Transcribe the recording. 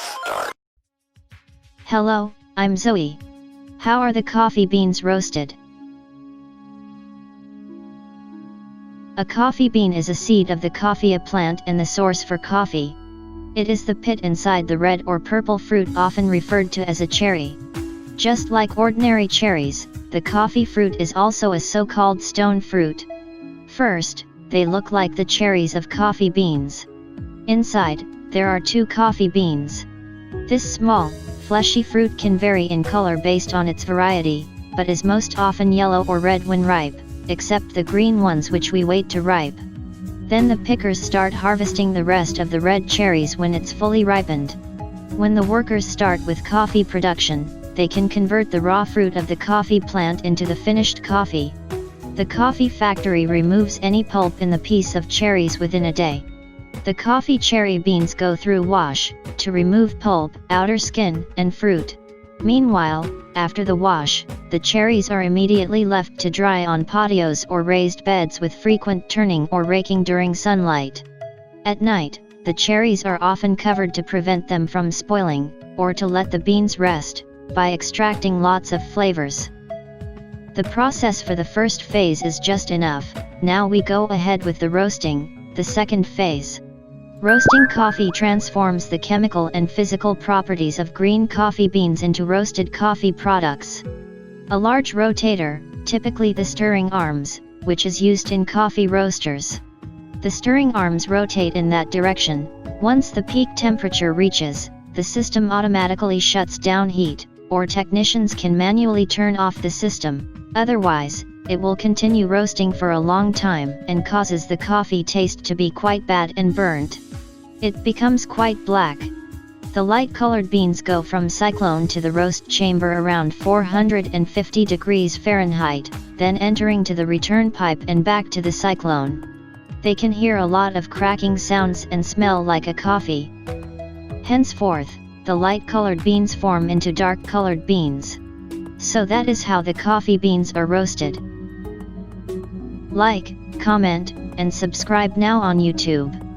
start. Hello, I'm Zooey. How are the coffee beans roasted? A coffee bean is a seed of the coffea plant and the source for coffee. It is the pit inside the red or purple fruit, often referred to as a cherry. Just like ordinary cherries, the coffee fruit is also a so-called stone fruit. First, they look like the cherries of coffee beans. Inside, there are two coffee beans. This small, fleshy fruit can vary in color based on its variety, but is most often yellow or red when ripe, except the green ones which we wait to ripe. Then the pickers start harvesting the rest of the red cherries when it's fully ripened. When the workers start with coffee production, they can convert the raw fruit of the coffee plant into the finished coffee. The coffee factory removes any pulp in the piece of cherries within a day. The coffee cherry beans go through wash, to remove pulp, outer skin, and fruit. Meanwhile, after the wash, the cherries are immediately left to dry on patios or raised beds with frequent turning or raking during sunlight. At night, the cherries are often covered to prevent them from spoiling, or to let the beans rest, by extracting lots of flavors. The process for the first phase is just enough. Now we go ahead with the roasting, the second phase. Roasting coffee transforms the chemical and physical properties of green coffee beans into roasted coffee products. A large rotator, typically the stirring arms, which is used in coffee roasters. The stirring arms rotate in that direction. Once the peak temperature reaches, the system automatically shuts down heat, or technicians can manually turn off the system. Otherwise, it will continue roasting for a long time and causes the coffee taste to be quite bad and burnt. It becomes quite black. The light-colored beans go from cyclone to the roast chamber around 450 degrees Fahrenheit, then entering to the return pipe and back to the cyclone. They can hear a lot of cracking sounds and smell like a coffee. Henceforth, the light-colored beans form into dark-colored beans. So that is how the coffee beans are roasted. Like, comment, and subscribe now on YouTube.